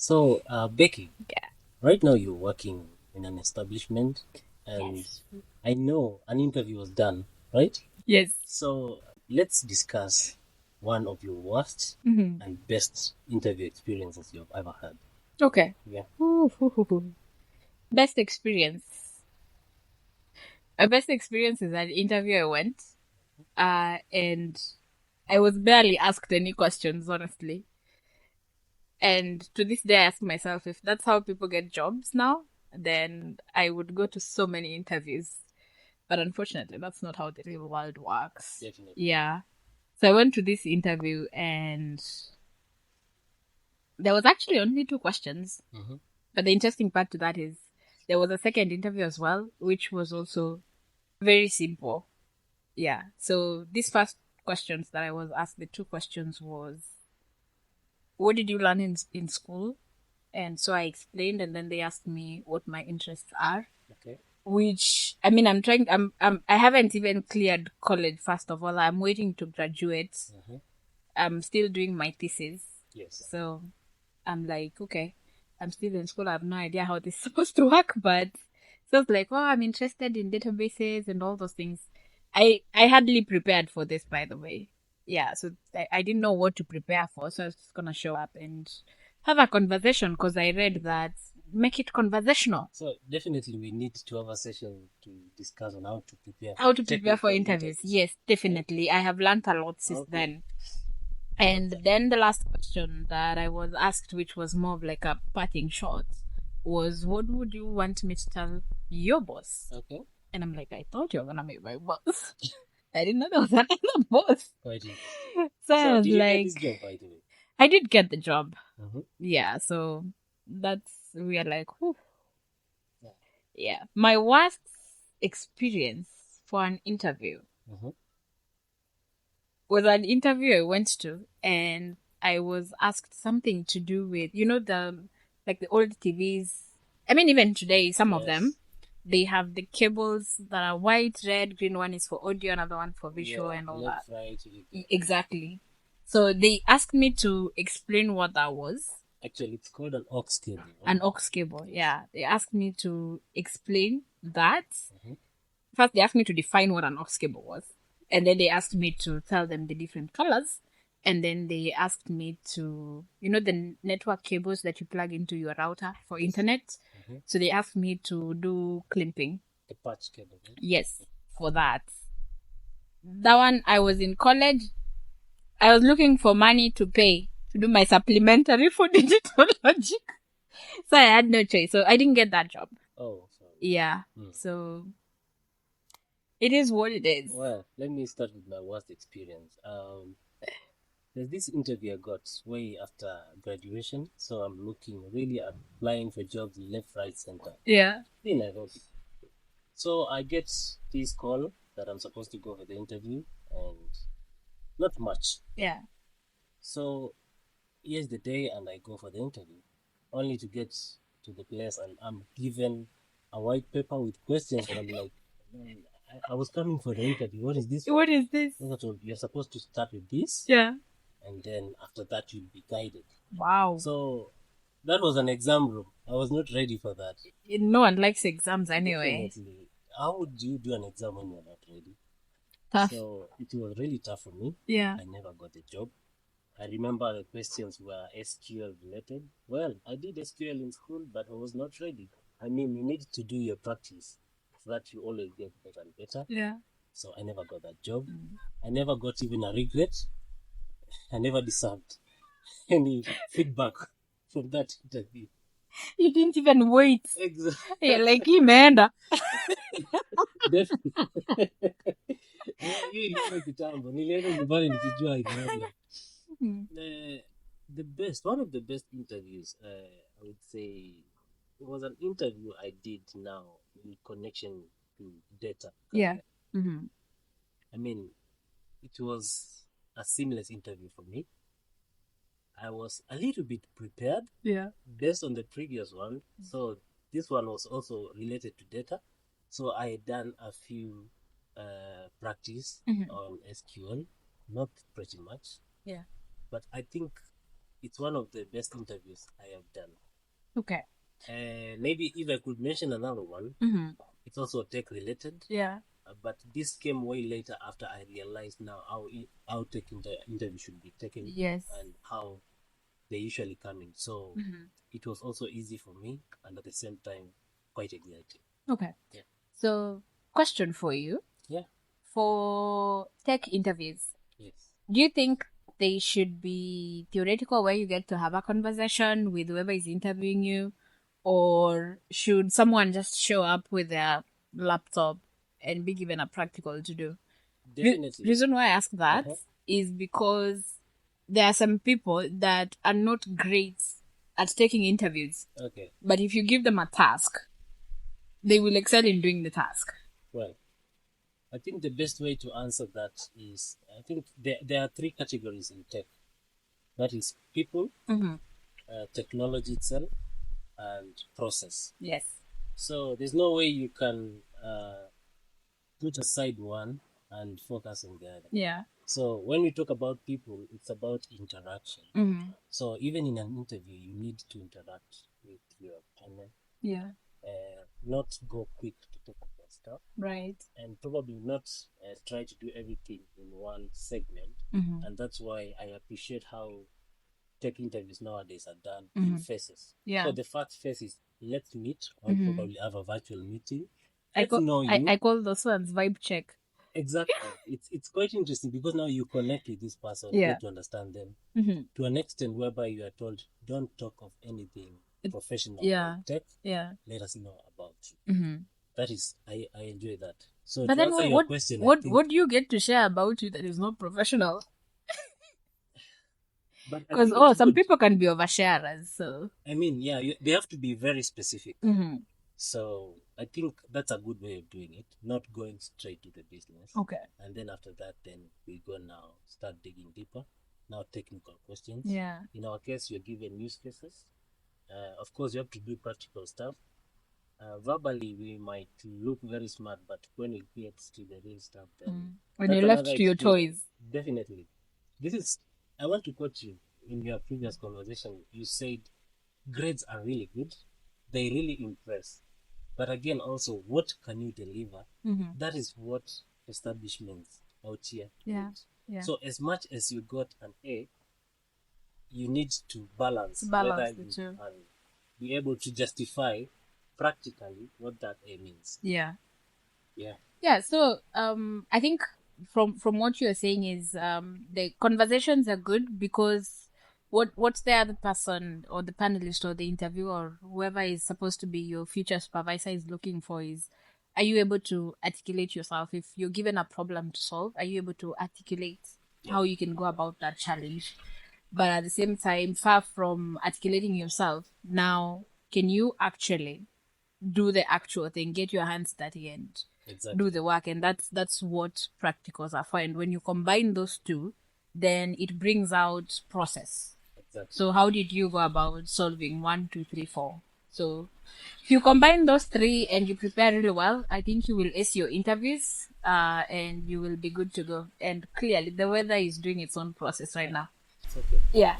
So, Becky, Yeah. right now you're working in an establishment, and Yes. I know an interview was done, right? Yes. So, let's discuss one of your worst Mm-hmm. and best interview experiences you've ever had. Okay. Yeah. Ooh. Best experience. My best experience is an interview I went, and I was barely asked any questions, honestly. And to this day, I ask myself if that's how people get jobs now, then I would go to so many interviews. But unfortunately, that's not how the real world works. Definitely. Yeah. So I went to this interview, and there was actually only two questions. Mm-hmm. But the interesting part to that is there was a second interview as well, which was also very simple. Yeah. So these first questions that I was asked, the two questions was, what did you learn in school? And so I explained, and then they asked me what my interests are. Okay. Which I mean, I haven't even cleared college. First of all, I'm waiting to graduate. Mm-hmm. I'm still doing my thesis, Yes. so I'm like, okay, I'm still in school. I have no idea how this is supposed to work, but so it's like, oh, I'm interested in databases and all those things. I hardly prepared for this, by the way. Yeah, so I didn't know what to prepare for, so I was just gonna show up and have a conversation because I read that make it conversational. So, definitely we need to have a session to discuss on how to prepare How to prepare for technical interviews? interviews. Yes, Okay. definitely. I have learned a lot since Okay. then. And then the last question that I was asked, which was more of like a parting shot, was what would you want me to tell your boss? Okay. And I'm like, I thought you were gonna meet my boss. I didn't know there was another boss. Quite interesting. So I So, was did you get this like, job, by the way? I did get the job. Mm-hmm. Yeah, so that's we are like, whew. Yeah. Yeah. My worst experience for an interview Mm-hmm. was an interview I went to, and I was asked something to do with, the like the old TVs. I mean, even today, some of them Yes. they have the cables that are white, red, green. One is for audio, another one for visual, Yeah. and all Left, that. right. You get it. Exactly. So they asked me to explain what that was. Actually, it's called an aux cable. Right? An aux cable. Yes. Yeah. They asked me to explain that. Mm-hmm. First, they asked me to define what an aux cable was, and then they asked me to tell them the different colors, and then they asked me to, the network cables that you plug into your router for Yes. internet. Mm-hmm. So they asked me to do clipping. The patch cable. Right? Yes, for that. That one, I was in college. I was looking for money to pay to do my supplementary for digital logic. So I had no choice. So I didn't get that job. Oh, sorry. Yeah. Hmm. So it is what it is. Well, let me start with my worst experience. There's this interview I got way after graduation, so I'm looking really at applying for jobs left, right, center Yeah. in Nairobi. So I get this call that I'm supposed to go for the interview, and not much. Yeah. So here's the day, and I go for the interview, only to get to the place, and I'm given a white paper with questions, and I'm like, "Man, I was coming for the interview. What is this for?" What is this? I thought, you're supposed to start with this, Yeah. and then after that you'll be guided. Wow. So that was an exam room. I was not ready for that. No one likes exams anyway. Definitely. How would you do an exam when you're not ready? Tough. So it was really tough for me. Yeah. I never got the job. I remember the questions were SQL related. Well, I did SQL in school, but I was not ready. I mean, you need to do your practice so that you always get better and better. Yeah. So I never got that job. I never got even a regret. I never deserved any feedback from that interview. You didn't even wait. Exactly. You're like, imeenda. Hii ilikuwa kitambo. Nilienda nyumbani nikijua inaenda. Hmm. One of the best interviews, I would say, it was an interview I did now in connection to data. Yeah. Mm-hmm. I mean, it was a seamless interview for me. I was a little bit prepared Yeah. based on the previous one. So this one was also related to data. So I had done a few practice Mm-hmm. on SQL, not pretty much, Yeah. but I think it's one of the best interviews I have done. Okay. Maybe if I could mention another one, it's also tech related. Yeah. But this came way later after I realized now how tech interview should be taken. Yes. And how they usually come in. So it was also easy for me and at the same time quite exciting. Okay. Yeah. So, question for you. Yeah. For tech interviews, Yes. do you think they should be theoretical where you get to have a conversation with whoever is interviewing you? Or should someone just show up with their laptop and be given a practical to do? Definitely. Reason why I ask that is because there are some people that are not great at taking interviews. Okay. But if you give them a task, they will excel in doing the task. Well, I think the best way to answer that is, I think there are three categories in tech. That is people, technology itself, and process. Yes. So there's no way you can put aside one and focus on the other. Yeah. So when we talk about people, it's about interaction. So even in an interview, you need to interact with your partner. Yeah. Not go quick to talk about stuff. Right. And probably not try to do everything in one segment. And that's why I appreciate how tech interviews nowadays are done in phases. Yeah. So the first phase is let's meet, or probably have a virtual meeting. I I call those ones vibe check. Exactly. It's quite interesting because now you connect with this person, get to understand them to an extent whereby you are told, don't talk of anything professional or tech. Yeah. Let us know about you. That is, I enjoy that. So But to then answer your question, what do you get to share about you that is not professional? Because some people can be oversharers. So I mean, yeah, they have to be very specific. So I think that's a good way of doing it, not going straight to the business. Okay. And then after that, then we go now, start digging deeper. Now technical questions. Yeah. In our case, you're given use cases. Of course, you have to do practical stuff. Verbally, we might look very smart, but when it gets to the real stuff, then when you're left to your toys. Definitely. I want to quote you in your previous conversation. You said grades are really good. They really impress. But again, also, what can you deliver? That is what establishments out here need. So as much as you got an A, you need to balance whether you can be able to justify practically what that A means. Yeah. Yeah. Yeah. So I think from what you're saying is the conversations are good because what's the other person or the panelist or the interviewer or whoever is supposed to be your future supervisor is looking for is, are you able to articulate yourself? If you're given a problem to solve, are you able to articulate how you can go about that challenge? But at the same time, far from articulating yourself, now can you actually do the actual thing, get your hands dirty and do the work? And that's what practicals are for. And when you combine those two, then it brings out process. So how did you go about solving 1, 2, 3, 4? So if you combine those three and you prepare really well, I think you will ace your interviews and you will be good to go. And clearly the weather is doing its own process right now. It's okay. Yeah.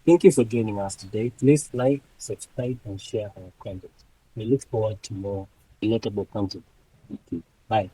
Thank you for joining us today. Please like, subscribe, and share our content. We look forward to more relatable content. Thank you. Bye.